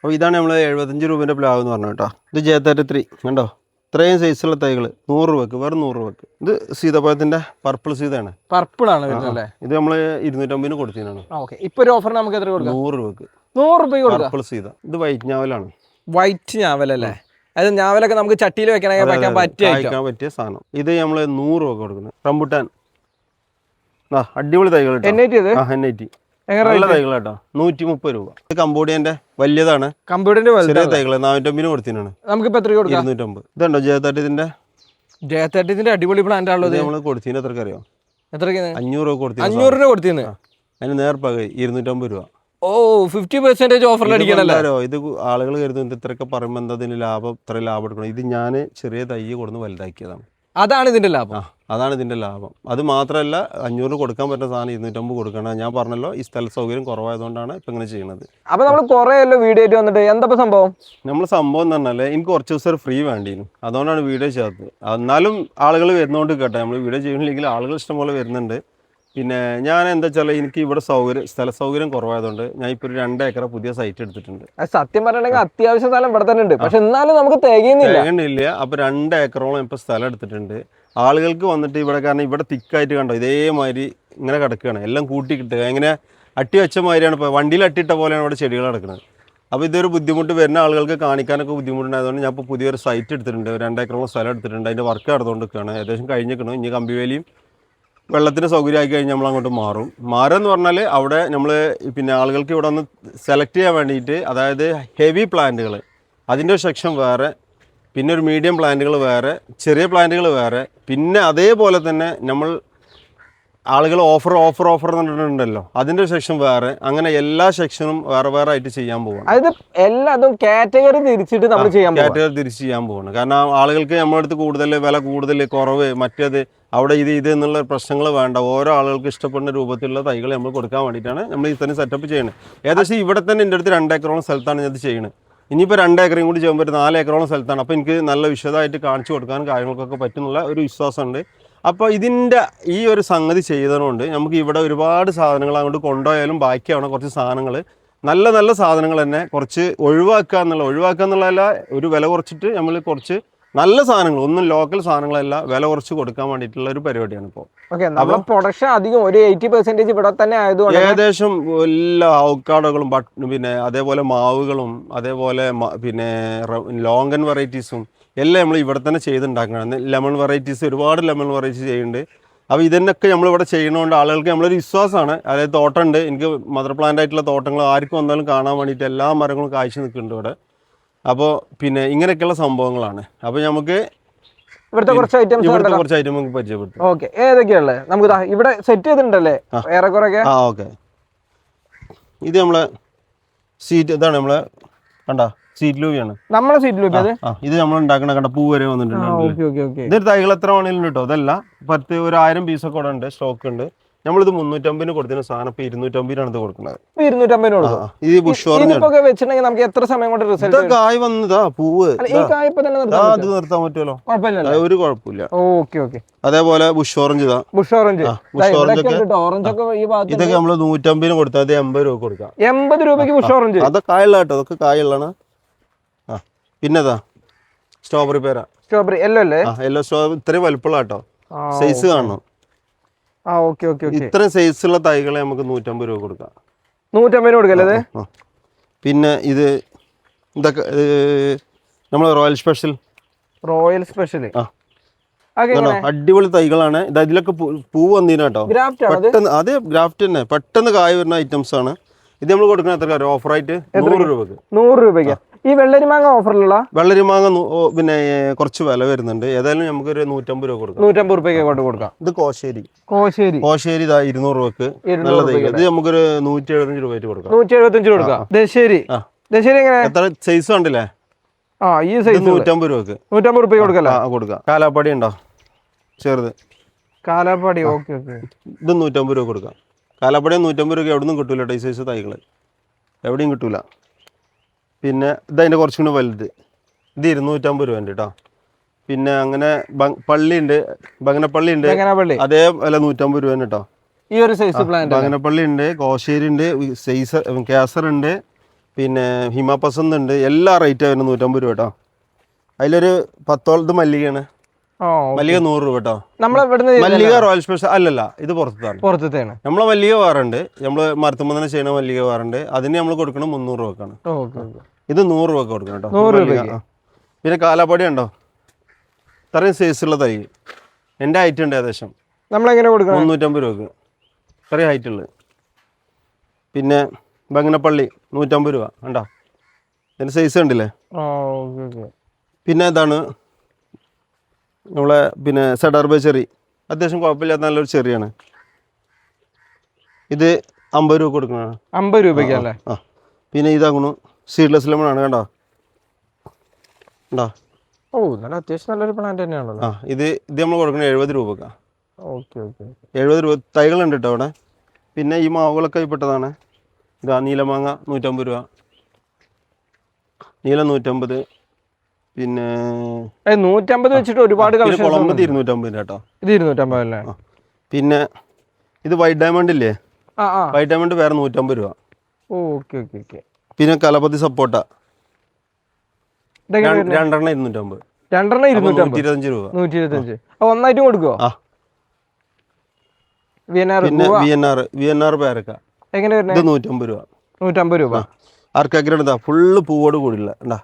അപ്പോൾ ഇതാണ് നമ്മൾ 75 രൂപേൻ്റെ പ്ലാവ് എന്ന് പറഞ്ഞു കേട്ടോ. ഇത് J33 കണ്ടോ, ഇത്രയും സൈസുള്ള തൈകൾ 100 രൂപക്ക്, വെറും 100 രൂപക്ക്. ഇത് സീതപ്പഴത്തിൻ്റെ പർപ്പിൾ സീതയാണ്. പർപ്പിളാണ് വരുന്നത്. ഇത് നമ്മൾ 250 കൊടുത്തതാണ്. ഇപ്പോൾ ഒരു ഓഫർ നമുക്ക് എത്ര കൊടുക്കാം? 100 രൂപക്ക് 100 രൂപ കൊടുക്കാം. പർപ്പിൾ സീത. ഇത് വൈറ്റ് ഞാവലാണ്. വൈറ്റ് ഞാവലല്ലേ? അത് ഞാവലൊക്കെ നമുക്ക് ചട്ടിയിൽ വെക്കാൻ പറ്റിയ സാധനം. ഇത് നമ്മൾ 100 രൂപ കൊടുക്കുന്നത്. റംബുട്ടാൻ അടിപൊളി തൈകൾ. NIT നല്ല തൈകൾ കേട്ടോ, 130 രൂപ. ഇത് കംബോഡിയന്റെ വലിയതാണ്. കംബോഡിയന്റെ ചെറിയ തൈകള് 450 കൊടുത്തിനാണ്. നമുക്കിപ്പോ എത്ര കൊടുക്കാം? 250. ഇതുണ്ടോ J30 അടിപൊളി പ്ലാന്റ് ആണല്ലോ. നമ്മള് കൊടുത്തിന് എത്രക്ക് അറിയാം? എത്ര? 500 രൂപ കൊടുത്തു. 500 രൂപ കൊടുത്തിന്. അതിന് നേർപ്പകை 250 രൂപ. ഓ, 50% ഓഫറിൽ അടിക്കണല്ലോ. ഇത് ആളുകൾ കരുതുന്നത് ഇത്രയൊക്കെ പറയുമ്പോൾ എന്താ ഇതിന് ലാഭം, ഇത്ര ലാഭം എടുക്കണം. ഇത് ഞാൻ ചെറിയ തൈ കൊടുന്ന് വലുതാക്കിയതാണ്. അതാണ് ഇതിന്റെ ലാഭം. അതാണ് ഇതിന്റെ ലാഭം. അത് മാത്രമല്ല, 500 കൊടുക്കാൻ പറ്റുന്ന സാധനം 250 കൊടുക്കണം. ഞാൻ പറഞ്ഞല്ലോ, ഈ സ്ഥല സൗകര്യം കുറവായതുകൊണ്ടാണ് ഇപ്പം ഇങ്ങനെ ചെയ്യുന്നത്. അപ്പൊ നമ്മൾ കുറേ വീഡിയോ ആയിട്ട് വന്നിട്ട് എന്താ സംഭവം? നമ്മൾ സംഭവം എന്ന് പറഞ്ഞാൽ എനിക്ക് കുറച്ച് ദിവസം ഫ്രീ വേണ്ടിയിരുന്നു, അതുകൊണ്ടാണ് വീഡിയോ ചെയ്തത്. എന്നാലും ആളുകൾ വരുന്നതുകൊണ്ട് കേട്ടോ, നമ്മൾ വീഡിയോ ചെയ്യണില്ലെങ്കിൽ ആളുകൾ ഇഷ്ടംപോലെ വരുന്നുണ്ട്. പിന്നെ ഞാൻ എന്താ വെച്ചാൽ എനിക്ക് ഇവിടെ സ്ഥല സൗകര്യം കുറവായതുകൊണ്ട് ഞാൻ ഇപ്പോൾ ഒരു 2 ഏക്കർ പുതിയ സൈറ്റ് എടുത്തിട്ടുണ്ട്. സത്യം പറഞ്ഞിട്ടുണ്ടെങ്കിൽ അത്യാവശ്യം സ്ഥലം ഇവിടെ തന്നെ ഉണ്ട്, പക്ഷെ എന്നാലും നമുക്ക് തികയുന്നില്ല. അപ്പോൾ 2 ഏക്കറോളം ഇപ്പോൾ സ്ഥലം എടുത്തിട്ടുണ്ട്. ആളുകൾക്ക് വന്നിട്ട് ഇവിടെ, കാരണം ഇവിടെ തിക്കായിട്ട് കണ്ടോ ഇതേമാതിരി ഇങ്ങനെ കിടക്കുകയാണ്, എല്ലാം കൂട്ടി കിട്ടുക, ഇങ്ങനെ അട്ടി വെച്ച മാതിരിയാണ്. ഇപ്പോൾ വണ്ടിയിൽ അട്ടിയിട്ട പോലെയാണ് ഇവിടെ ചെടികൾ കിടക്കുന്നത്. അപ്പോൾ ഇതൊരു ബുദ്ധിമുട്ട് വരുന്ന ആളുകൾക്ക് കാണിക്കാനൊക്കെ ബുദ്ധിമുട്ടുണ്ടായതുകൊണ്ട് ഞാൻ ഇപ്പോൾ പുതിയൊരു സൈറ്റ് എടുത്തിട്ടുണ്ട്. 2 ഏക്കറോളം സ്ഥലം എടുത്തിട്ടുണ്ട്. അതിൻ്റെ വർക്ക് നടന്നുകൊണ്ടിരിക്കുകയാണ്. ഏകദേശം കഴിഞ്ഞിരിക്കണം. ഇനി കമ്പിവേലിയും വെള്ളത്തിന് സൗകര്യമായി കഴിഞ്ഞ് നമ്മൾ അങ്ങോട്ട് മാറുമെന്ന് പറഞ്ഞാൽ അവിടെ നമ്മൾ പിന്നെ ആളുകൾക്ക് ഇവിടെ ഒന്ന് സെലക്ട് ചെയ്യാൻ വേണ്ടിയിട്ട്, അതായത് ഹെവി പ്ലാന്റുകൾ അതിൻ്റെ ഒരു സെക്ഷൻ വേറെ, പിന്നെ ഒരു മീഡിയം പ്ലാന്റുകൾ വേറെ, ചെറിയ പ്ലാന്റുകൾ വേറെ, പിന്നെ അതേപോലെ തന്നെ നമ്മൾ ആളുകൾ ഓഫർ എന്നിട്ടുണ്ടല്ലോ അതിൻ്റെ ഒരു സെക്ഷൻ വേറെ, അങ്ങനെ എല്ലാ സെക്ഷനും വേറെ ആയിട്ട് ചെയ്യാൻ പോവാണ്. അതായത് എല്ലാതും കാറ്റഗറി തിരിച്ചിട്ട് നമ്മൾ തിരിച്ച് ചെയ്യാൻ പോവാണ്. കാരണം ആളുകൾക്ക് നമ്മുടെ അടുത്ത് കൂടുതൽ വില, കൂടുതൽ കുറവ്, മറ്റേത് അവിടെ ഇത് എന്നുള്ള പ്രശ്നങ്ങൾ വേണ്ട. ഓരോ ആളുകൾക്ക് ഇഷ്ടപ്പെടുന്ന രൂപത്തിലുള്ള തൈകൾ നമ്മൾ കൊടുക്കാൻ വേണ്ടിയിട്ടാണ് നമ്മൾ ഇത്തരം സെറ്റപ്പ് ചെയ്യുന്നത്. ഏകദേശം ഇവിടെ തന്നെ എൻ്റെ അടുത്ത് 2 ഏക്കറോളം സ്ഥലത്താണ് ഇത് ചെയ്യുന്നത്. ഇനിയിപ്പോൾ 2 ഏക്കറയും കൂടി ചെയ്യുമ്പോൾ ഒരു 4 ഏക്കറോളം സ്ഥലത്താണ്. അപ്പോൾ എനിക്ക് നല്ല വിശദമായിട്ട് കാണിച്ചു കൊടുക്കാൻ കാര്യങ്ങൾക്കൊക്കെ പറ്റുന്നുള്ള ഒരു വിശ്വാസമുണ്ട്. അപ്പോൾ ഇതിൻ്റെ ഈ ഒരു സംഗതി ചെയ്തതുകൊണ്ട് നമുക്ക് ഇവിടെ ഒരുപാട് സാധനങ്ങൾ അങ്ങോട്ട് കൊണ്ടുപോയാലും ബാക്കിയാണ് കുറച്ച് സാധനങ്ങൾ, നല്ല സാധനങ്ങൾ തന്നെ കുറച്ച് ഒഴിവാക്കുക എന്നുള്ളതല്ല, ഒരു വില കുറച്ചിട്ട് നമ്മൾ കുറച്ച് നല്ല സാധനങ്ങൾ, ഒന്നും ലോക്കൽ സാധനങ്ങളല്ല, വില കുറച്ച് കൊടുക്കാൻ വേണ്ടിയിട്ടുള്ള ഒരു പരിപാടിയാണ് ഇപ്പോൾ. പ്രൊഡക്ഷൻ അധികം ഒരു 80% ഇവിടെ തന്നെ ആയതുകൊണ്ട് ഏകദേശം എല്ലാ അവക്കാഡോകളും പിന്നെ അതേപോലെ മാവുകളും അതേപോലെ പിന്നെ ലോങ്കൻ വെറൈറ്റീസും എല്ലാം നമ്മൾ ഇവിടെ തന്നെ ചെയ്തുണ്ടാക്കണം. ലെമൺ വെറൈറ്റീസ്, ഒരുപാട് ലെമൺ വെറൈറ്റീസ് ചെയ്യുന്നുണ്ട്. അപ്പോൾ ഇതിനൊക്കെ നമ്മളിവിടെ ചെയ്യണതുകൊണ്ട് ആളുകൾക്ക് നമ്മളൊരു വിശ്വാസമാണ്. അതായത് തോട്ടമുണ്ട്, എനിക്ക് മദർ പ്ലാന്റ് ആയിട്ടുള്ള തോട്ടങ്ങൾ ആർക്കും വന്നാലും കാണാൻ വേണ്ടിയിട്ട് എല്ലാ മരങ്ങളും കായ്ച്ചു നിൽക്കുന്നുണ്ട് ഇവിടെ. അപ്പോൾ പിന്നെ ഇങ്ങനെയൊക്കെയുള്ള സംഭവങ്ങളാണ്. അപ്പോൾ നമുക്ക് ഇവിടുത്തെ കുറച്ച് ഐറ്റം നമുക്ക് പരിചയപ്പെടുത്തും. ഓക്കെ, ഏതൊക്കെയുള്ളത് നമുക്ക് ഇവിടെ സെറ്റ് ചെയ്തിട്ടുണ്ടല്ലേ ഏറെക്കുറെ? ഓക്കെ, ഇത് നമ്മളെ സീറ്റ്, ഇതാണ് നമ്മളെ കണ്ട സീറ്റ് ലൂബിയാണ്. നമ്മളെ സീറ്റ് ലൂബി ഇത് നമ്മൾ ഉണ്ടാക്കണ കണ്ട പൂ വരെ വന്നിട്ടുണ്ട്. ഇതൊരു തൈകൾ എത്ര വേണമെങ്കിലും കേട്ടോ, അതല്ല 1000 പീസൊക്കെ ഇവിടെ ഉണ്ട്, സ്റ്റോക്ക് ഉണ്ട്. നമ്മളിത് 350 കൊടുത്തിന് സാധനം ഇപ്പൊ 250 ഇത് കൊടുക്കുന്നത്. 250 ഇത് ബുഷ് ഓറഞ്ച് നമുക്ക് എത്ര സമയം കൊണ്ട് റിസൾട്ട്? കായ് വന്നതാ, പൂവ് അത് നിർത്താൻ പറ്റുമല്ലോ, ഒരു കുഴപ്പമില്ല. അതേപോലെ ബുഷ് ഓറഞ്ച് ഇതൊക്കെ നമ്മള് 150 കൊടുത്താൽ അത് 80 രൂപ കൊടുക്കാം. 80 രൂപയ്ക്ക് ബുഷ് ഓറഞ്ച്. അതൊക്കെ കായുള്ള കേട്ടോ, അതൊക്കെ കായുള്ളതാണ്. പിന്നെതാ സ്ട്രോബെറി പേര, സ്ട്രോബെറി യെല്ലോ സ്ട്രോബെറി ഇത്രയും വലുപ്പമുള്ള കേട്ടോ, സൈസ് കാണണം. ഇത്രയും സൈസുള്ള തൈകളെ നമുക്ക് 150 രൂപ കൊടുക്കാം. 150 കൊടുക്കല്ലേ? പിന്നെ ഇതൊക്കെ നമ്മൾ റോയൽ സ്പെഷ്യൽ അടിപൊളി തൈകളാണ്. ഇത് അതിലൊക്കെ പൂ വന്നീന കേട്ടോ, പെട്ടെന്ന് അതേ ഗ്രാഫ്റ്റ് തന്നെ, പെട്ടെന്ന് കായ വരുന്ന ഐറ്റംസ് ആണ്. ഇത് നമ്മൾ കൊടുക്കുന്ന എത്ര ഓഫറായിട്ട് 100 രൂപക്ക്. 100 രൂപയ്ക്ക് ഈ വെള്ളരിമാങ്ങ ഓഫറിലുള്ള വെള്ളരിമാങ്ങ പിന്നെ കുറച്ച് വില വരുന്നുണ്ട്. ഏതായാലും നമുക്കൊരു 150 രൂപ കൊടുക്കാം. 150 രൂപയ്ക്ക് കൊണ്ട് കൊടുക്കാം. ഇത് കോശേരി ഇതാ 200 രൂപക്ക് നല്ല തൈകൾ. ഇത് നമുക്കൊരു 175 രൂപ കൊടുക്കാം. 175 കൊടുക്കാം. ദശേരി എത്ര സൈസ് കണ്ടില്ലേ? ഈ സൈസ് 150 രൂപക്ക് 150 രൂപ കൊടുക്കാം. കാലാപ്പാടി ഉണ്ടോ ചെറുത്? കാലാപ്പാടി ഇത് 150 രൂപ കൊടുക്കാം. കാലാപ്പാടി 150 രൂപ എവിടെ നിന്നും കിട്ടൂല, ഈ സൈസ് തൈകൾ എവിടെയും കിട്ടൂല. പിന്നെ ഇതതിൻ്റെ കുറച്ചും കൂടി വലുത്, ഇത് 250 രൂപ ഉണ്ട് കേട്ടോ. പിന്നെ അങ്ങനെ പള്ളിയുണ്ട്, ബങ്ങനപ്പള്ളി ഉണ്ട്, അതേ വില 150 രൂപ കേട്ടോ. ഈ ഒരു സൈസ് പ്ലാന്റ് ബങ്ങനപ്പള്ളി ഉണ്ട്, കോശേരി ഉണ്ട്, കേസർ ഉണ്ട്, പിന്നെ ഹിമാപസന്ത് ഉണ്ട്. എല്ലാ റേറ്റ് വരുന്നത് 150 രൂപ കേട്ടോ. അതിലൊരു 10 മല്ലികയാണ്. മല്ലിക 100 രൂപ കേട്ടോ. മല്ലിക റോയൽ സ്പെഷ്യൽ അല്ലല്ല, ഇത് പുറത്താണ്. നമ്മളെ മല്ലിക വേറുണ്ട്, നമ്മൾ മരത്തുമ്പോൾ തന്നെ ചെയ്യുന്ന മല്ലിക വേറുണ്ട്. അതിന് നമ്മൾ കൊടുക്കണം 300 രൂപക്കാണ്. ഇത് 100 രൂപക്ക് കൊടുക്കണം കേട്ടോ. പിന്നെ കാലാപ്പടി ഉണ്ടോ, ഇത്രയും സൈസുള്ള തൈ. എൻ്റെ ഹൈറ്റ് ഉണ്ട് ഏകദേശം. നമ്മളെങ്ങനെ കൊടുക്കണം? 350 രൂപക്ക്, ഇത്രയും ഹൈറ്റ് ഉള്ളത്. പിന്നെ ബംഗനപ്പള്ളി 150 രൂപ ഉണ്ടോ, ഇതിൻ്റെ സൈസ് ഉണ്ടല്ലേ. പിന്നെ ഇതാണ് നമ്മളെ പിന്നെ സെഡാർബേ ചെറി, അത്യാവശ്യം കുഴപ്പമില്ലാത്ത നല്ലൊരു ചെറിയാണ്. ഇത് 50 രൂപ കൊടുക്കണം. 50 രൂപയ്ക്കല്ലേ? ആ. പിന്നെ ഇതാകണു സീഡ്ലെസ് ലെമൺ ആണ് കണ്ടോ. ഉണ്ടോ? നല്ല അത്യാവശ്യം നല്ലൊരു പ്ലാന്റ് തന്നെയാണല്ലോ. ആ, ഇത് നമ്മൾ കൊടുക്കണം 70 രൂപക്കാണ്. 70 രൂപ തൈകളുണ്ട് കേട്ടോ അവിടെ. പിന്നെ ഈ മാവുകളൊക്കെ പെട്ടതാണ്. ഇതാ നീലമാങ്ങ 150 രൂപ, നീലം 150. പിന്നെ 150 വെച്ചിട്ട് ഒരുപാട് കുളമ്പ് 250 കേട്ടോ. ഇത് 250 അല്ലേ? പിന്നെ ഇത് വൈറ്റ് ഡയമണ്ട് ഇല്ലേ, വൈറ്റ് ഡയമണ്ട് വേറെ 150 രൂപ. പിന്നെ കലപതി സപ്പോട്ട രണ്ടെണ്ണം 250. 125 രൂപ. 125 ഒന്നായിട്ടും കൊടുക്കുവോ? പിന്നെ വിയന്നാർ പേരക്ക എങ്ങനെ ഇത് 150 രൂപ. 150 രൂപ. ആർക്കാഗ്രണ്ടാ ഫുള്ള് പൂവോട് കൂടില്ല ഉണ്ടാ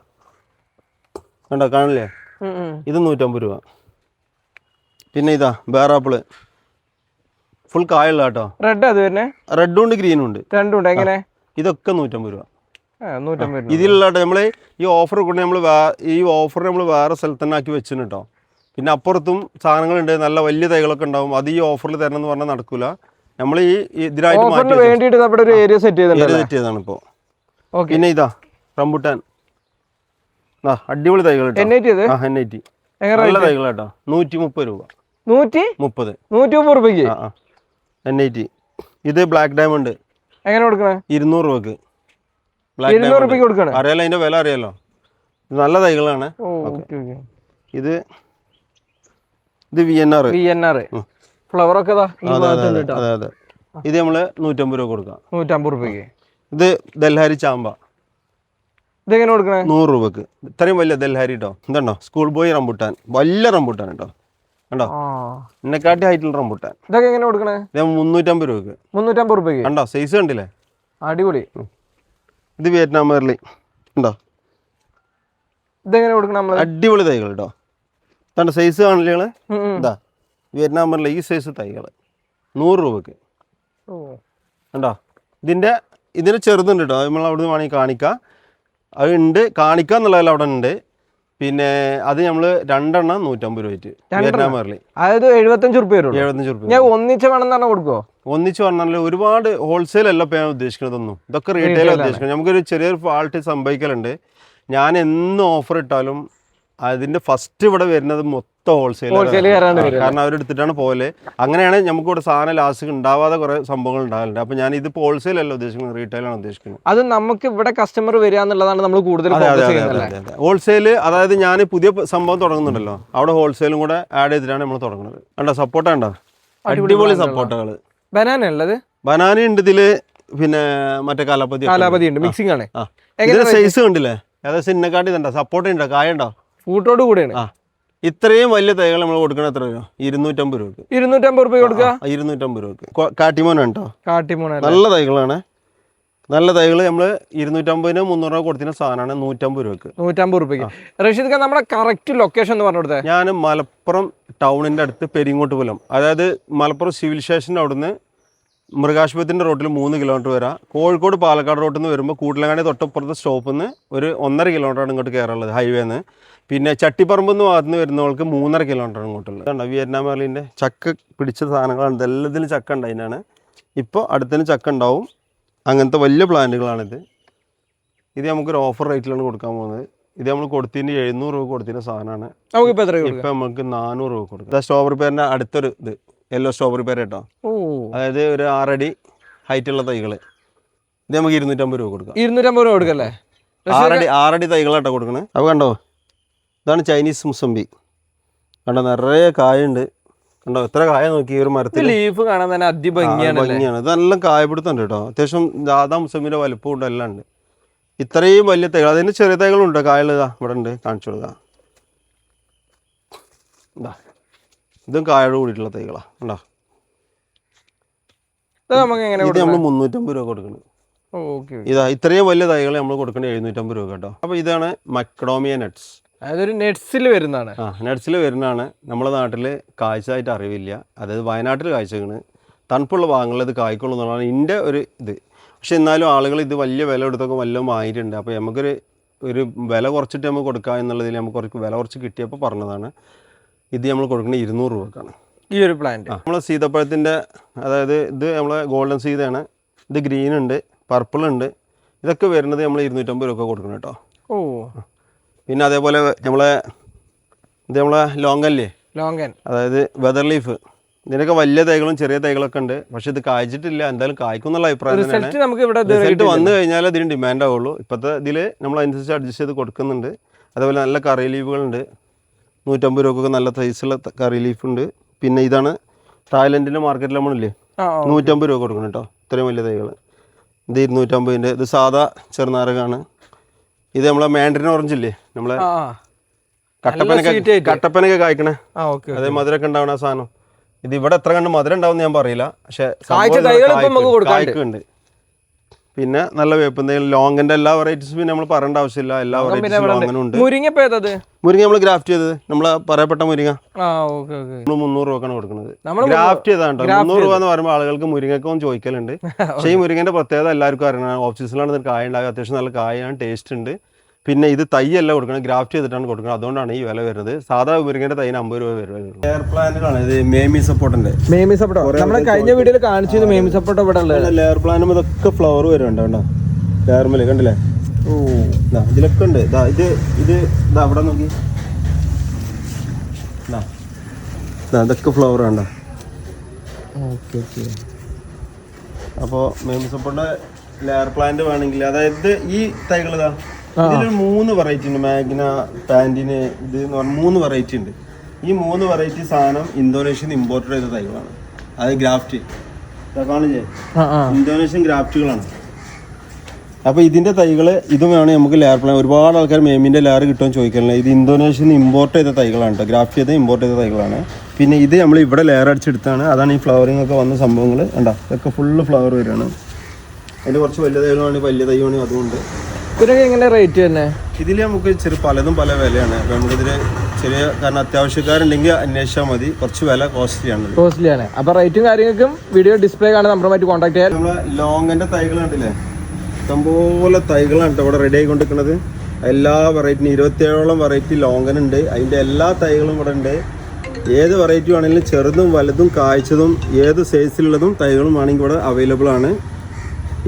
കണ്ടോ, കാണില്ലേ? ഇത് 150 രൂപ. പിന്നെ ഇതാ ബേറാപ്പിള് ഫുൾ കായുള്ള കേട്ടോ. റെഡും ഉണ്ട് ഗ്രീനും ഉണ്ട്, രണ്ടും ഉണ്ട്. എങ്ങനെ? ഇതൊക്കെ 150 രൂപ. ഇതിലുള്ള നമ്മള് ഈ ഓഫർ കൊണ്ട് ഈ ഓഫർ നമ്മൾ വേറെ സ്ഥലത്ത് തന്നെ ആക്കി വെച്ചിന് കേട്ടോ. പിന്നെ അപ്പുറത്തും സാധനങ്ങളുണ്ട്, നല്ല വലിയ തൈകളൊക്കെ ഉണ്ടാവും. അത് ഈ ഓഫറിൽ തരണം എന്ന് പറഞ്ഞാൽ നടക്കൂല. നമ്മൾ ഈ ഇതിനായിട്ട് സെറ്റ് ചെയ്തതാണ് ഇപ്പോൾ. പിന്നെ ഇതാ റംബുട്ടാൻ, അടിപൊളി തൈകൾ നല്ല തൈകൾ കേട്ടോ. 130 രൂപ. 130 രൂപയ്ക്ക് NIT. ഇത് ബ്ലാക്ക് ഡയമണ്ട് എങ്ങനെ കൊടുക്കണേ? 200 രൂപക്ക്. അറിയാലോ, അതിന്റെ വില അറിയാലോ. ഇത് നല്ല തൈകളാണ്. ഇത് VNR ഫ്ലവർ ഒക്കെ. അതെ, ഇത് നമ്മള് 150 രൂപ കൊടുക്കാം. 150 രൂപയ്ക്ക്. ഇത് ദൽഹാരി ചാമ്പ, ഇതെങ്ങനെ കൊടുക്കണേ? 100 രൂപക്ക്. ഇത്രയും വലിയ ദൽഹാരി കേട്ടോ. ഇതുണ്ടോ സ്കൂൾ ബോയ് റംബുട്ടാൻ, വലിയ റംബുട്ടാൻ കേട്ടോ. കണ്ടോ, എന്നെക്കാട്ടി ഹൈറ്റുള്ള റംബുട്ടാൻ. ഇതൊക്കെ എങ്ങനെ കൊടുക്കണേ? 350 രൂപക്ക്. 350 രൂപയ്ക്ക്. കണ്ടോ സൈസ് കണ്ടില്ലേ, അടിപൊളി. ഇത് വിയറ്റ്നാം മെർലി ഉണ്ടോ, ഇതെങ്ങനെ കൊടുക്കണം? അടിപൊളി തൈകൾ കേട്ടോ. കണ്ടോ സൈസ് കാണില്ലേ നിങ്ങള്? ഇതാ വിയറ്റ്നാം മെർലി, ഈ സൈസ് തൈകൾ 100 രൂപക്ക്. കണ്ടോ, ഇതിന് ചെറുതുണ്ട് കേട്ടോ. നമ്മൾ അവിടുന്ന് വേണമെങ്കിൽ കാണിക്കാം. അത് ഉണ്ട്, കാണിക്കുക എന്നുള്ളതല്ല അവിടെ ഉണ്ട്. പിന്നെ അത് നമ്മൾ 2 എണ്ണം 150 രൂപ. വിയറ്റ്നാം മെർലി അതായത് 75 രൂപ. 75 രൂപ. ഞാൻ ഒന്നിച്ച് വേണമെന്നാണ് കൊടുക്കുമോ? ഒന്നിച്ച് പറഞ്ഞാൽ ഒരുപാട് ഹോൾസെയിൽ അല്ല ഇപ്പോൾ ഞാൻ ഉദ്ദേശിക്കുന്നതൊന്നും. ഇതൊക്കെ റീറ്റെയിൽ ഉദ്ദേശിക്കുന്നത്. നമുക്കൊരു ചെറിയൊരു ഫാൾട്ട് സംഭവിക്കലുണ്ട്. ഞാൻ എന്ന് ഓഫർ ഇട്ടാലും അതിന്റെ ഫസ്റ്റ് ഇവിടെ വരുന്നത് മൊത്തം ഹോൾസെയിൽ, കാരണം അവരെടുത്തിട്ടാണ് പോലെ. അങ്ങനെയാണ് നമുക്ക് ഇവിടെ സാധനം ലാസ്റ്റ് ഉണ്ടാവാതെ കുറെ സംഭവങ്ങൾ ഉണ്ടാകലുണ്ട്. അപ്പൊ ഞാൻ ഇത് ഹോൾസെയിൽ അല്ല ഉദ്ദേശിക്കുന്നത്, റീറ്റെയിൽ ആണ് ഉദ്ദേശിക്കുന്നത്. അത് നമുക്ക് ഇവിടെ കസ്റ്റമർ വരിക എന്നുള്ളതാണ് നമ്മൾ കൂടുതൽ ഹോൾസെയിൽ. അതായത് ഞാൻ പുതിയ സംഭവം തുടങ്ങുന്നുണ്ടല്ലോ, അവിടെ ഹോൾസെയിലും കൂടെ ആഡ് ചെയ്തിട്ടാണ് നമ്മൾ തുടങ്ങുന്നത്. കണ്ടോ സപ്പോർട്ട ഉണ്ടോ, അടിപൊളി സപ്പോർട്ടകൾ. ബനാന ഉള്ളത്, ബനാന ഉണ്ട് ഇതില്. പിന്നെ മറ്റേ കാലാപതി ഉണ്ട്, മിക്സിംഗ് ആണ്. സൈസ് കണ്ടില്ലേ, ഏകദേശം ഇന്നെക്കാട്ടി ഇതുണ്ടോ, സപ്പോർട്ട് ഉണ്ടോ, കായ ഉണ്ടോ, ഫൂട്ടോട് കൂടെയാണ്. ഇത്രയും വലിയ തൈകൾ നമ്മൾ കൊടുക്കണ എത്ര രൂപ? 250 രൂപ. 250 രൂപ കൊടുക്കുക. 250 രൂപക്ക് കാട്ടിമോൻ ഉണ്ടോ, കാട്ടിമോൻ നല്ല തൈകളാണ്. നല്ല തൈകൾ നമ്മൾ 250-300 രൂപ കൊടുക്കുന്ന സാധനമാണ് 150 രൂപക്ക്. 150 രൂപയ്ക്ക്. റഷീദ് ഖാൻ നമ്മുടെ കറക്റ്റ് ലൊക്കേഷൻ എന്ന് പറഞ്ഞു കൊടുത്തേ. ഞാൻ മലപ്പുറം ടൗണിന്റെ അടുത്ത് പെരിങ്ങോട്ടുപുലം, അതായത് മലപ്പുറം സിവിൽ സ്റ്റേഷൻ്റെ അവിടുന്ന് മൃഗാശുപത്രിൻ്റെ റോട്ടിൽ 3 കിലോമീറ്റർ വരാം. കോഴിക്കോട് പാലക്കാട് റോട്ടിൽ നിന്ന് വരുമ്പോൾ കൂട്ടിലങ്ങാടി തൊട്ടപ്പുറത്തെ സ്റ്റോപ്പിൽ നിന്ന് ഒരു 1.5 കിലോമീറ്ററാണ് ഇങ്ങോട്ട് കയറുള്ളത് ഹൈവേന്ന്. പിന്നെ ചട്ടിപ്പറമ്പ് നിന്ന് ഭാഗത്ത് നിന്ന് വരുന്നവർക്ക് 3.5 കിലോമീറ്ററാണ് ഇങ്ങോട്ടുള്ളത്. കണ്ടോ വിയറ്റ്നാം മെർലിൻ്റെ ചക്ക പിടിച്ച സാധനങ്ങളാണ്. ഇതെല്ലാത്തിലും ചക്ക ഉണ്ട്. അതിനാണ് ഇപ്പോൾ അടുത്തതിന് ചക്ക ഉണ്ടാവും. അങ്ങനത്തെ വലിയ പ്ലാന്റുകളാണിത്. ഇത് നമുക്കൊരു ഓഫർ റേറ്റിലാണ് കൊടുക്കാൻ പോകുന്നത്. ഇത് നമ്മൾ കൊടുത്തതിന് 700 രൂപ കൊടുത്തതിൻ്റെ സാധനമാണ്. ഇപ്പം നമുക്ക് 400 രൂപ കൊടുക്കും. സ്ട്രോബെറി പേരിൻ്റെ അടുത്തൊരു ഇത് യെല്ലോ സ്ട്രോബെറി പേര് കേട്ടോ. അതായത് ഒരു 6 അടി ഹൈറ്റ് ഉള്ള തൈകൾ. ഇത് നമുക്ക് 250 രൂപ കൊടുക്കാം. 250 രൂപ കൊടുക്കല്ലേ? 6 അടി തൈകളാട്ടോ കൊടുക്കണേ. അപ്പോൾ കണ്ടോ, ഇതാണ് ചൈനീസ് മുസംബി. കണ്ടോ നിറയെ കായുണ്ട്. കണ്ടോ എത്ര കായ നോക്കി ഒരു മരത്തിൽ. ലീഫ് കാണാൻ തന്നെ അതിഭംഗിയാണ്. ഇത് നല്ല കായപിടുത്തമുണ്ട് കേട്ടോ. അത്യാവശ്യം ദാദാ മുസംബിൻ്റെ വലുപ്പം ഉണ്ട്, എല്ലാം ഉണ്ട്. ഇത്രയും വലിയ തൈകൾ, അതിന് ചെറിയ തൈകളുണ്ട്, കായലുതാ ഇവിടെ ഉണ്ട്, കാണിച്ചു കൊടുക്കുക. എന്താ ഇതും കായോട് കൂടിയിട്ടുള്ള തൈകളാണ്. ഉണ്ടോ? ഇത് നമുക്ക് എങ്ങനെ ഇത് നമ്മൾ 350 രൂപ കൊടുക്കുന്നത്. ഇതാ ഇത്രയും വലിയ തൈകൾ നമ്മൾ കൊടുക്കുന്നത് 750 രൂപ കേട്ടോ. അപ്പോൾ ഇതാണ് മക്ഡോമിയ നട്ട്സ്. അതൊരു നെറ്റ്സിൽ വരുന്നതാണ്. നട്ട്സിൽ വരുന്നതാണ്. നമ്മുടെ നാട്ടിൽ കാഴ്ചയായിട്ട് അറിവില്ല. അതായത് വയനാട്ടിൽ കാഴ്ചയാണ്, തണുപ്പുള്ള ഭാഗങ്ങളിൽ ഇത് കായ്ക്കുള്ളൂ എന്നുള്ളതാണ് എൻ്റെ ഒരു ഇത്. പക്ഷെ എന്നാലും ആളുകൾ ഇത് വലിയ വില കൊടുത്തൊക്കെ വല്ലതും ആയിട്ടുണ്ട്. അപ്പോൾ നമുക്കൊരു വില കുറച്ചിട്ട് നമുക്ക് കൊടുക്കുക എന്നുള്ളതിൽ നമുക്ക് കുറച്ച് വില കുറച്ച് കിട്ടിയപ്പോൾ പറഞ്ഞതാണ്. ഇത് നമ്മൾ കൊടുക്കുന്നത് 200 രൂപക്കാണ് ഈ ഒരു പ്ലാന്റ്. നമ്മളെ സീതപ്പഴത്തിൻ്റെ, അതായത് ഇത് നമ്മളെ ഗോൾഡൻ സീതയാണ്. ഇത് ഗ്രീൻ ഉണ്ട്, പർപ്പിൾ ഉണ്ട്. ഇതൊക്കെ വരുന്നത് നമ്മൾ 250 രൂപ കൊടുക്കണം കേട്ടോ. പിന്നെ അതേപോലെ ഇത് നമ്മളെ ലോങ്കൻ, അതായത് വെതർ ലീഫ്. ഇതിനൊക്കെ വലിയ തൈകളും ചെറിയ തൈകളൊക്കെ ഉണ്ട്. പക്ഷെ ഇത് കായ്ച്ചിട്ടില്ല. എന്തായാലും കായ്ക്കും എന്നുള്ള അഭിപ്രായം തന്നെയാണ്. റിസൾട്ട് വന്നു കഴിഞ്ഞാൽ ഇതിന് ഡിമാൻഡ് ആവുള്ളൂ. ഇപ്പോഴത്തെ ഇതിൽ നമ്മൾ അതിനനുസരിച്ച് അഡ്ജസ്റ്റ് ചെയ്ത് കൊടുക്കുന്നുണ്ട്. അതേപോലെ നല്ല കറി ലീഫുകളുണ്ട്. 150 രൂപക്കൊക്കെ നല്ല സൈസുള്ള കറി ലീഫ് ഉണ്ട്. പിന്നെ ഇതാണ് തായ്ലൻഡിൻ്റെ മാർക്കറ്റിൽ നമ്മളില്ലേ 150 രൂപ കൊടുക്കണം കേട്ടോ. ഇത്രയും വലിയ തൈകൾ. ഇത് 250. ഇത് സാധാ ചെറുനാരകമാണ്. ഇത് നമ്മളെ മാൻഡറിൻ ഓറഞ്ച് ഇല്ലേ, നമ്മളെ കട്ടപ്പനൊക്കെ കായ്ക്കണേ, അതേ മധുരമൊക്കെ ഉണ്ടാവണ ആ സാധനം. ഇത് ഇവിടെ എത്ര കണ്ട് മധുരം ഉണ്ടാവും ഞാൻ പറയില്ല, പക്ഷെ കായ്ക്കുണ്ട്. പിന്നെ നല്ല വേപ്പും തൈകൾ, ലോങ്ങിന്റെ എല്ലാ വെറൈറ്റീസും പിന്നെ നമ്മൾ പറയേണ്ട ആവശ്യമില്ല. എല്ലാ വെറൈറ്റീസും ലോങ്ങനും ഉണ്ട്. മുരിങ്ങ നമ്മൾ ഗ്രാഫ്റ്റ് ചെയ്തത്, നമ്മളെ പറയപ്പെട്ട മുരിങ്ങ 300 രൂപക്കാണ് കൊടുക്കുന്നത്. ഗ്രാഫ്റ്റ് ചെയ്താണ്ടോ 300 രൂപ എന്ന് പറയുമ്പോൾ ആളുകൾക്ക് മുരിങ്ങക്കൊന്നും ചോദിക്കലുണ്ട്. പക്ഷേ ഈ മുരിങ്ങന്റെ പ്രത്യേകത എല്ലാവർക്കും അറിയണം. ഓഫീസിലാണ് കായ ഉണ്ടാകുക, അത്യാവശ്യം നല്ല കായാണ്, ടേസ്റ്റ് ഉണ്ട്. പിന്നെ ഇത് തൈയല്ല കൊടുക്കണം, ഗ്രാഫ്റ്റ് ചെയ്തിട്ടാണ് കൊടുക്കുന്നത്. അതുകൊണ്ടാണ് ഈ വില വരുന്നത്. സാധാ മുരിങ്ങന്റെ തൈന് 50 രൂപ വരുന്നത്. എയർ പ്ലാന്റുകളാണ് ഇത്. മേമി സപ്പോർട്ടിന്റെ നമ്മളെ കഴിഞ്ഞ വീഡിയോയിൽ കാണിച്ചത് മേമി സപ്പോർട്ട് ഇവിടെ ലെയർ പ്ലാനും ഇതൊക്കെ ഫ്ലവർ വരുന്നുണ്ട് കേട്ടോ. ലെയർമല് കണ്ടില്ലേ? ഇതിലൊക്കെ ഉണ്ട്. ഇത് അവിടെ നോക്കി, ഇതൊക്കെ ഫ്ലവർ വേണ്ട. അപ്പോൾ മേമി സപ്പോർട്ടിന്റെ ലെയർ പ്ലാന്റ് വേണമെങ്കിൽ, അതായത് ഈ തൈകൾ ഇതിലൊരു 3 വെറൈറ്റി ഉണ്ട്. മാഗ്ന, പാൻറ്റിന്, ഇത് എന്ന് പറഞ്ഞാൽ 3 വെറൈറ്റി ഉണ്ട്. ഈ 3 വെറൈറ്റി സാധനം ഇന്തോനേഷ്യയിൽ നിന്ന് ഇമ്പോർട്ടഡ് ചെയ്ത തൈകളാണ്. അത് ഗ്രാഫ്റ്റ് കാണില്ലേ, ഇന്തോനേഷ്യൻ ഗ്രാഫ്റ്റുകളാണ്. അപ്പോൾ ഇതിൻ്റെ തൈകൾ ഇതും വേണം നമുക്ക് ലെയർ പ്ലാൻ. ഒരുപാട് ആൾക്കാർ മേമിൻ്റെ ലെയർ കിട്ടുമെന്ന് ചോദിക്കാനില്ല. ഇത് ഇന്തോനേഷ്യയിൽ നിന്ന് ഇമ്പോർട്ട് ചെയ്ത തൈകളാണ് കേട്ടോ. ഗ്രാഫ്റ്റ് ചെയ്ത് ഇമ്പോർട്ട് ചെയ്ത തൈകളാണ്. പിന്നെ ഇത് നമ്മൾ ഇവിടെ ലെയർ അടിച്ചെടുത്താണ്. അതാണ് ഈ ഫ്ലവറിങ് ഒക്കെ വന്ന സംഭവങ്ങൾ. കണ്ടോ, ഇതൊക്കെ ഫുള്ള് ഫ്ലവർ വരികയാണ്. അതിൻ്റെ കുറച്ച് വലിയ തൈകളാണ്, വലിയ തൈയാണ്. അതുകൊണ്ട് ഇതിനൊക്കെ എങ്ങനെ റേറ്റ് തന്നെ? ഇതിൽ നമുക്ക് പലതും പല വിലയാണ്. അപ്പോൾ നമുക്കിതിൽ ചെറിയ, കാരണം അത്യാവശ്യക്കാരുണ്ടെങ്കിൽ അന്വേഷിച്ചാൽ മതി. കുറച്ച് വില കോസ്റ്റ്ലിയാണ്. അപ്പോൾ റേറ്റും കാര്യങ്ങൾക്കും വീഡിയോ ഡിസ്പ്ലേ കാണാൻ നമ്മളുമായിട്ട് കോൺടാക്ട് ചെയ്യാം. നമ്മളെ ലോങ്ങിൻ്റെ തൈകൾ കണ്ടില്ലേ, ഇഷ്ടംപോലെ തൈകളാണ് കേട്ടോ ഇവിടെ റെഡി ആയിക്കൊണ്ടിരിക്കുന്നത്. എല്ലാ വെറൈറ്റിയും 27ഓളം വെറൈറ്റി ലോങ്ങൻ ഉണ്ട്. അതിൻ്റെ എല്ലാ തൈകളും ഇവിടെ ഉണ്ട്. ഏത് വെറൈറ്റി ആണെങ്കിലും ചെറുതും വലുതും കായ്ച്ചതും ഏത് സൈസിലുള്ളതും തൈകളും ആണെങ്കിൽ ഇവിടെ അവൈലബിൾ ആണ്.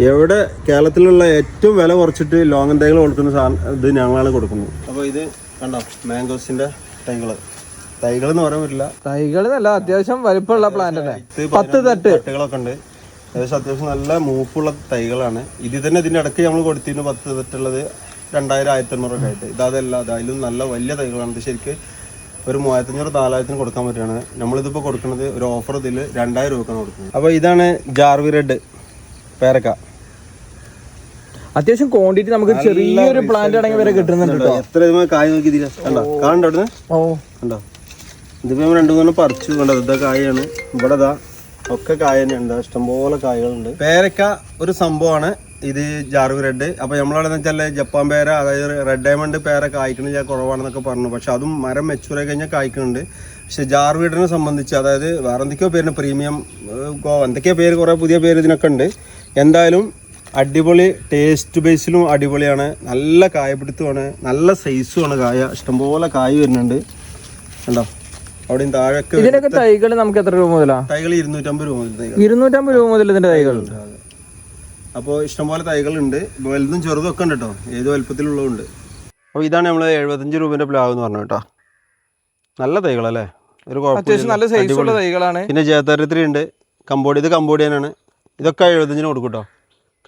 എവിടെ കേരളത്തിലുള്ള ഏറ്റവും വില കുറച്ചിട്ട് ലോങ്ങൻ തൈകൾ കൊടുക്കുന്ന സാധനം ഇത് ഞങ്ങളാണ് കൊടുക്കുന്നത്. അപ്പോൾ ഇത് കണ്ടോ, മാംഗോസിൻ്റെ തൈകൾ എന്ന് പറയാൻ പറ്റില്ല, തൈകൾ നല്ല അത്യാവശ്യം വലിപ്പമുള്ള പ്ലാന്റ് തന്നെ. 10 തട്ടുകളൊക്കെ ഉണ്ട്. ഏകദേശം അത്യാവശ്യം നല്ല മൂപ്പുള്ള തൈകളാണ്. ഇതിൽ തന്നെ ഇതിൻ്റെ ഇടയ്ക്ക് നമ്മൾ കൊടുത്തിരുന്നു 10 തട്ടുള്ളത് 2000, 1500 ഒക്കെ ആയിട്ട്. ഇതല്ല, അതിലും നല്ല വലിയ തൈകളാണ്. ഇത് ശരിക്ക് ഒരു 3500, 4000 കൊടുക്കാൻ പറ്റുകയാണ്. നമ്മളിതിപ്പോൾ കൊടുക്കുന്നത് ഒരു ഓഫർ ഇതിൽ 2000 രൂപക്കാണ് കൊടുക്കുന്നത്. അപ്പോൾ ഇതാണ് ജാർവി റെഡ് പേരക്ക. അത്യാവശ്യം ക്വാണ്ടിറ്റി നമുക്ക് ചെറിയൊരു പ്ലാന്റ് ആണെങ്കിൽ വരെ കിട്ടുന്നുണ്ട്. എത്ര കായ് നോക്കി കണ്ടോ, കാണണ്ടോ അവിടുന്ന് കണ്ടോ. ഇതിപ്പോ 2-3 പറിച്ചു കണ്ടോ. ഇതാ കായാണ് ഇവിടെ, ഒക്കെ കായ തന്നെയുണ്ട്. ഇഷ്ടംപോലെ കായകളുണ്ട്. പേരക്ക ഒരു സംഭവമാണ്. ഇത് ജാർവി റെഡ്. അപ്പോൾ നമ്മളവിടെ വെച്ചാൽ ജപ്പാൻ പേര, അതായത് റെഡ് ഡയമണ്ട് പേര കായ്ക്കുന്നത് കുറവാണെന്നൊക്കെ പറഞ്ഞു. പക്ഷെ അതും മരം മെച്ചൂറായി കഴിഞ്ഞാൽ കായ്ക്കുന്നുണ്ട്. പക്ഷെ ജാർവിഡിനെ സംബന്ധിച്ച്, അതായത് വേറെ എന്തൊക്കെയോ പേരിന്, പ്രീമിയം എന്തൊക്കെയോ പേര്, കുറേ പുതിയ പേര് ഇതിനൊക്കെ ഉണ്ട്. എന്തായാലും അടിപൊളി, ടേസ്റ്റ് ബേസിലും അടിപൊളിയാണ്. നല്ല കായപിടുത്തമാണ്, നല്ല സൈസുമാണ് കായ. ഇഷ്ടംപോലെ കായ് വരുന്നുണ്ട് കണ്ടോ. അവിടെയും താഴെയൊക്കെ ഇതിനൊക്കെ തൈകൾ നമുക്ക് എത്ര രൂപ മുതലാണ്? തൈകൾ 250 രൂപ മുതൽ. 250 രൂപ മുതൽ ഇതിന്റെ തൈകളുണ്ട്. അപ്പോൾ ഇഷ്ടംപോലെ തൈകളുണ്ട്. വലുതും ചെറുതും ഒക്കെ ഉണ്ട് കേട്ടോ, ഏത് വലുപ്പത്തിലുള്ളതുണ്ട്. അപ്പോൾ ഇതാണ് നമ്മൾ 75 രൂപേൻ്റെ പ്ലാവ് എന്ന് പറഞ്ഞു കേട്ടോ. നല്ല തൈകളല്ലേ, ഒരു അത്യാവശ്യം നല്ല സൈസുള്ള തൈകളാണ്. പിന്നെ ജയ33 ഉണ്ട്, ഇത് കമ്പോഡിയനാണ്. ഇതൊക്കെ 75 കൊടുക്കും കേട്ടോ.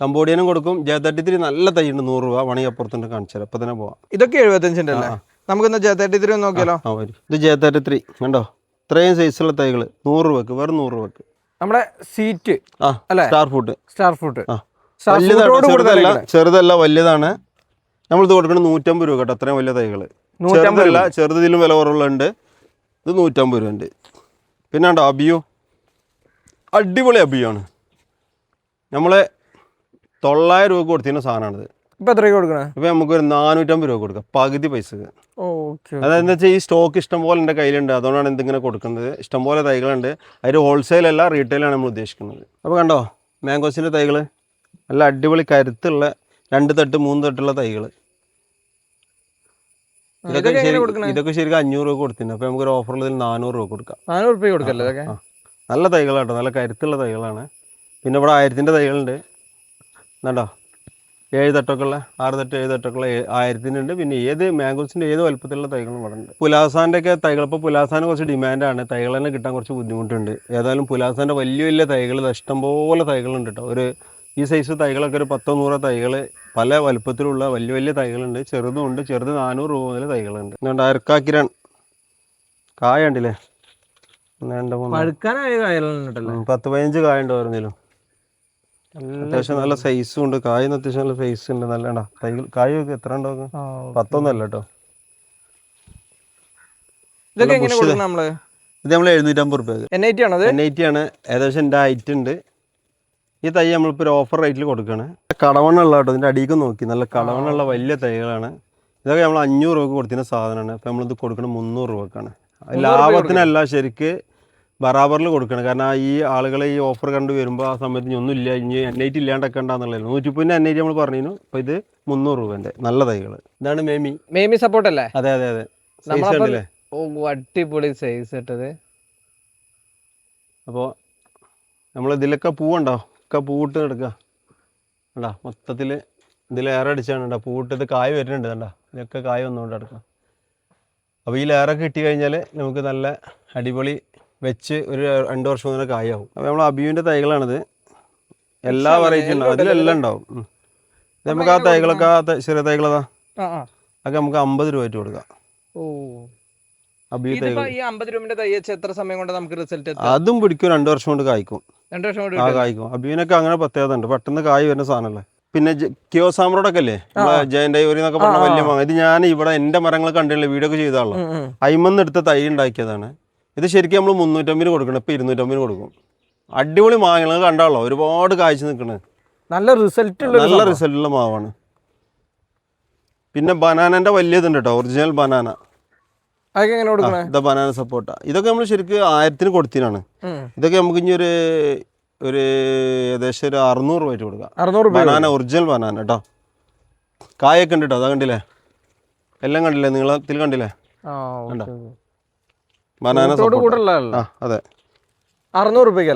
കമ്പോഡിയനും കൊടുക്കും. ജയ33 നല്ല തൈ ഉണ്ട്, 100 രൂപ. വണി അപ്പുറത്തുണ്ട്, കാണിച്ചാൽ അപ്പം തന്നെ പോവാം. ഇതൊക്കെ 75 അല്ലേ? നമുക്ക് ജയ33 നോക്കിയാലോ. ഇത് ജയ33 കണ്ടോ, ഇത്രയും സൈസുള്ള തൈകൾ 100 രൂപക്ക്, വെറും 100 രൂപക്ക്. നമ്മുടെ സീറ്റ് സ്റ്റാർ ഫ്രൂട്ട് വലുതാണ്, ചെറുതല്ല, വലുതാണ്. നമ്മളിത് കൊടുക്കുന്നത് 150 രൂപ കേട്ടോ, അത്രയും വലിയ തൈകൾ. 150 ചെറുതല്ല, ചെറുതിലും വില കുറവുള്ളുണ്ട്. ഇത് 150 രൂപ ഉണ്ട്. പിന്നെ ഉണ്ടോ അബിയു, അടിപൊളി അബിയാണ്. നമ്മൾ 900 രൂപ കൊടുത്തിരുന്ന സാധനമാണിത്. ഇപ്പം എത്രയ്ക്ക് കൊടുക്കണേ? ഇപ്പം നമുക്കൊരു 450 രൂപ കൊടുക്കാം, പകുതി പൈസക്ക്. ഓക്കെ. അതെന്താ വെച്ചാൽ ഈ സ്റ്റോക്ക് ഇഷ്ടംപോലെ എൻ്റെ കയ്യിലുണ്ട്, അതുകൊണ്ടാണ് എന്തിങ്ങനെ കൊടുക്കുന്നത്. ഇഷ്ടംപോലെ തൈകളുണ്ട്. അതിൽ ഹോൾസെയിൽ അല്ല, റീറ്റെയിലാണ് നമ്മൾ ഉദ്ദേശിക്കുന്നത്. അപ്പോൾ കണ്ടോ മാംഗോസിൻ്റെ തൈകൾ, നല്ല അടിപൊളി കരുത്തുള്ള 2 തട്ട് 3 തട്ടുള്ള തൈകൾ. ഇതൊക്കെ ശരിക്കും 500 രൂപ കൊടുത്തിട്ടുണ്ട്. അപ്പോൾ നമുക്കൊരു ഓഫറുള്ളതിൽ 400 രൂപ കൊടുക്കാം. 400 രൂപ കൊടുക്കല്ലേ ഇതൊക്കെ? നല്ല തൈകളാട്ടോ, നല്ല കരുത്തുള്ള തൈകളാണ്. പിന്നെ ഇവിടെ 1000-ൻ്റെ തൈകളുണ്ട്. എന്താ 7 തട്ടൊക്കെ ഉള്ള, 6 തട്ട് 7 തട്ടൊക്കെ ഉള്ള 1000-ൻ്റെ. പിന്നെ ഏത് മാംഗോസിൻ്റെ ഏത് വലുപ്പത്തിലുള്ള തൈകളും ഇവിടെ ഉണ്ട്. പുലാസാൻ്റെ ഒക്കെ തൈകൾ, ഇപ്പോൾ പുലാസാന് കുറച്ച് ഡിമാൻഡാണ്, തൈകൾ തന്നെ കിട്ടാൻ കുറച്ച് ബുദ്ധിമുട്ടുണ്ട്. ഏതായാലും പുലാസാൻ്റെ വലിയ വലിയ തൈകൾ ഇഷ്ടംപോലെ തൈകളുണ്ട് കേട്ടോ. ഒരു ഈ സൈസ് തൈകളൊക്കെ ഒരു 10-100 തൈകൾ പല വലുപ്പത്തിലുള്ള വലിയ വലിയ തൈകളുണ്ട്. ചെറുതും ഉണ്ട്, ചെറുത് 400 രൂപ മുതൽ തൈകളുണ്ട്. അതുകൊണ്ട് അരക്കാക്കിരാൻ കായ ഉണ്ടല്ലേ, 10-15 കായ ഉണ്ട് പറഞ്ഞാലും. അത്യാവശ്യം നല്ല സൈസും ഉണ്ട്, കായന്ന് അത്യാവശ്യം നല്ല സൈസ് ഉണ്ട്. നല്ല തൈകൾ കായ എത്ര ഉണ്ടാവും? 10 ഒന്നല്ല കേട്ടോ. ഇത് നമ്മൾ 750 രൂപ. NIT ആണ്. ഏകദേശം എൻ്റെ ഹൈറ്റ് ഉണ്ട്. ഈ തൈ നമ്മളിപ്പോൾ ഒരു ഓഫർ റേറ്റിൽ കൊടുക്കുകയാണ്. കടവണ്ണുള്ള കേട്ടോ, ഇതിൻ്റെ അടിയിലേക്ക് നോക്കി നല്ല കടവണ്ണുള്ള വലിയ തൈകളാണ്. ഇതൊക്കെ നമ്മൾ 500 രൂപ കൊടുത്തിരുന്ന സാധനമാണ്. ഇപ്പോൾ നമ്മളിത് കൊടുക്കുന്നത് 300 രൂപക്കാണ്. ലാഭത്തിനല്ല, ശരിക്ക് ബറാബറിൽ കൊടുക്കണം. കാരണം ഈ ആളുകൾ ഈ ഓഫർ കണ്ട് വരുമ്പോൾ ആ സമയത്ത് ഒന്നും ഇല്ല, ഇനി NIT ഇല്ലാണ്ടൊക്കെ ഉണ്ടാകുന്നുള്ളൂ. 150 NIT നമ്മൾ പറഞ്ഞു. അപ്പോൾ ഇത് 300 രൂപേൻ്റെ നല്ല തൈകൾ. ഇതാണ് മേമി സപ്പോർട്ട് അല്ലേ? അതെ അതെ അതെ. സൈസ് ഉണ്ടല്ലേ? അടിപൊളി സൈസ് ഇട്ടത്. അപ്പോൾ നമ്മൾ ഇതിലൊക്കെ പൂവുണ്ടോ, ഒക്കെ പൂവിട്ട് എടുക്കുക കണ്ടാ. മൊത്തത്തിൽ ഇതിൽ ഏറെ അടിച്ചാണ് കേട്ടോ പൂവിട്ടത്. കായ വരുന്നുണ്ട് കണ്ടാ, ഇതൊക്കെ കായ വന്നുകൊണ്ട് എടുക്കാം. അപ്പോൾ ഈ ലെയറൊക്കെ കിട്ടി കഴിഞ്ഞാൽ നമുക്ക് നല്ല അടിപൊളി വെച്ച് ഒരു 2 വർഷം മുതൽ കായാവും. അപ്പോൾ നമ്മൾ അബിയുവിൻ്റെ തൈകളാണിത്. എല്ലാ വെറൈറ്റി ഉണ്ടാവും, അതിലെല്ലാം ഉണ്ടാവും. ഇത് നമുക്ക് ആ തൈകളൊക്കെ, ആ ചെറിയ തൈകളതാ, അതൊക്കെ നമുക്ക് 50 രൂപ ആയിട്ട് കൊടുക്കാം. അബിയു തൈകൾ എത്ര സമയം കൊണ്ട് നമുക്ക് റിസൾട്ട്? അതും പിടിക്കും, 2 വർഷം കൊണ്ട് കായ്ക്കും. 2 വർഷം കൊണ്ട് കായ്ക്കും. അബിയുവിനൊക്കെ അങ്ങനെ പ്രത്യേകത ഉണ്ട്, പെട്ടെന്ന് കായ് വരുന്ന സാധനമല്ലേ. പിന്നെ കിയോസാമറോടൊക്കെ അല്ലേ, ജയൻ്റൈവറി എന്നൊക്കെ പറഞ്ഞ വലിയ മാങ്ങ. ഇത് ഞാൻ ഇവിടെ എൻ്റെ മരങ്ങൾ കണ്ടില്ല, വീഡിയോ ഒക്കെ ചെയ്താണല്ലോ. അയിമന്ന് എടുത്ത തൈ ഉണ്ടാക്കിയതാണ്. ഇത് ശരിക്കും നമ്മൾ 350 കൊടുക്കണം, ഇപ്പം 250 കൊടുക്കും. അടിപൊളി മാങ്ങകൾ കണ്ടാളോ, ഒരുപാട് കായ്ച്ചു നിൽക്കുന്നത്, നല്ല റിസൾട്ടുള്ള മാവാണ്. പിന്നെ ബനാനൻ്റെ വലിയതുണ്ട് കേട്ടോ, ഒറിജിനൽ ബനാന. ബനാന സപ്പോർട്ട. ഇതൊക്കെ നമ്മൾ ശരിക്കും 1000-ന് കൊടുത്തിനാണ്. ഇതൊക്കെ നമുക്ക് ഇനി ഒരു ഏകദേശം ഒരു 600 രൂപ ആയിട്ട് കൊടുക്കാം. ബനാന, ഒറിജിനൽ ബനാന കേട്ടോ. കായൊക്കെ ഉണ്ട് കേട്ടോ, അതാ കണ്ടില്ലേ, എല്ലാം കണ്ടില്ലേ, നീളത്തിൽ കണ്ടില്ലേ, കണ്ടോ ബനാന സപ്പോർട്ട. അതെ 600 രൂപയ്ക്ക്.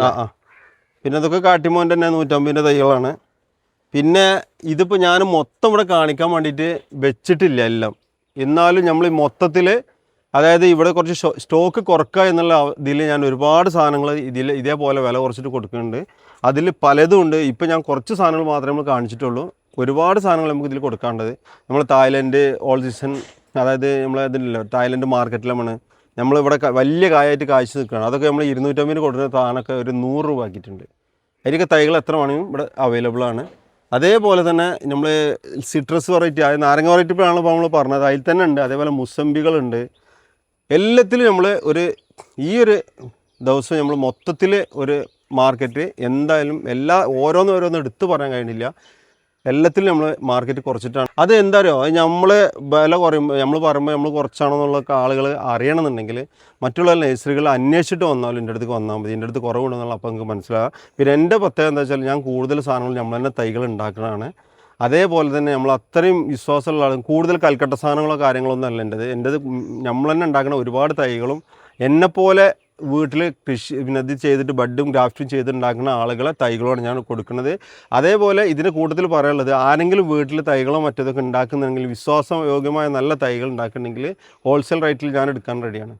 പിന്നെ ഇതൊക്കെ കാട്ടിമോൻ്റെ തന്നെ 150-ൻ്റെ തൈകളാണ്. പിന്നെ ഇതിപ്പോൾ ഞാൻ മൊത്തം ഇവിടെ കാണിക്കാൻ വേണ്ടിയിട്ട് വെച്ചിട്ടില്ല എല്ലാം. എന്നാലും നമ്മൾ മൊത്തത്തിൽ, അതായത് ഇവിടെ കുറച്ച് സ്റ്റോക്ക് കുറക്കുക എന്നുള്ള ഇതിൽ ഞാൻ ഒരുപാട് സാധനങ്ങൾ ഇതേപോലെ വില കുറച്ചിട്ട് കൊടുക്കുന്നുണ്ട്. അതിൽ പലതും ഉണ്ട്. ഇപ്പോൾ ഞാൻ കുറച്ച് സാധനങ്ങൾ മാത്രമേ നമ്മൾ കാണിച്ചിട്ടുള്ളൂ. ഒരുപാട് സാധനങ്ങൾ നമുക്ക് ഇതിൽ കൊടുക്കാനുള്ളത്. നമ്മൾ തായ്ലൻഡ് ഓൾ സീസൺ, അതായത് നമ്മൾ ഇതിലല്ലോ തായ്ലൻഡ് മാർക്കറ്റിലാണ് നമ്മളിവിടെ വലിയ കായായിട്ട് കായ്ച്ചു നിൽക്കുകയാണ്. അതൊക്കെ നമ്മൾ 250-ന് കൊടുക്കുന്ന സാധനമൊക്കെ ഒരു 100 രൂപ ആക്കിയിട്ടുണ്ട്. അതിലൊക്കെ തൈകൾ എത്ര വേണമെങ്കിലും ഇവിടെ അവൈലബിൾ ആണ്. അതേപോലെ തന്നെ നമ്മൾ സിട്രസ് വെറൈറ്റി, അതായത് നാരങ്ങ വെറൈറ്റി ഇപ്പോഴാണ് ഇപ്പോൾ നമ്മൾ പറഞ്ഞത്, അതിൽ തന്നെ ഉണ്ട്. അതേപോലെ മുസമ്പികളുണ്ട്. എല്ലാത്തിലും നമ്മൾ ഈ ഒരു ദിവസം നമ്മൾ മൊത്തത്തിൽ ഒരു മാർക്കറ്റ് എന്തായാലും ഓരോന്നും എടുത്ത് പറയാൻ കഴിയുന്നില്ല. എല്ലാത്തിലും നമ്മൾ മാർക്കറ്റ് കുറച്ചിട്ടാണ്. അത് എന്താ അറിയോ, അത് നമ്മൾ വില കുറയുമ്പോൾ നമ്മൾ പറയുമ്പോൾ നമ്മൾ കുറച്ചാണെന്നുള്ള ആളുകൾ അറിയണമെന്നുണ്ടെങ്കിൽ മറ്റുള്ള നഴ്സറികൾ അന്വേഷിച്ചിട്ട് വന്നാലും എൻ്റെ അടുത്ത് വന്നാൽ മതി. എൻ്റെ അടുത്ത് കുറവുണ്ടെന്നുള്ള അപ്പോൾ നിങ്ങൾക്ക് മനസ്സിലാകാം. പിന്നെ എൻ്റെ പ്രത്യേകത എന്താ വെച്ചാൽ ഞാൻ കൂടുതൽ സാധനങ്ങൾ നമ്മൾ തന്നെ തൈകൾ ഉണ്ടാക്കുന്നതാണ്. അതേപോലെ തന്നെ നമ്മൾ അത്രയും വിശ്വാസമുള്ള ആളും, കൂടുതൽ കൽക്കട്ട സാധനങ്ങളോ കാര്യങ്ങളൊന്നും അല്ല എൻ്റെത് നമ്മൾ തന്നെ ഉണ്ടാക്കുന്ന ഒരുപാട് തൈകളും എന്നെപ്പോലെ വീട്ടിൽ കൃഷി പിന്നെ ഇത് ചെയ്തിട്ട് ബഡും ഗ്രാഫ്റ്റും ചെയ്തിട്ടുണ്ടാക്കുന്ന ആളുകളെ തൈകളാണ് ഞാൻ കൊടുക്കുന്നത്. അതേപോലെ ഇതിന് കൂടുതൽ പറയാനുള്ളത്, ആരെങ്കിലും വീട്ടിൽ തൈകളോ മറ്റേതൊക്കെ ഉണ്ടാക്കുന്നുണ്ടെങ്കിൽ വിശ്വാസയോഗ്യമായ നല്ല തൈകൾ ഉണ്ടാക്കുന്നുണ്ടെങ്കിൽ ഹോൾസെയിൽ റേറ്റിൽ ഞാൻ എടുക്കാൻ റെഡിയാണ്.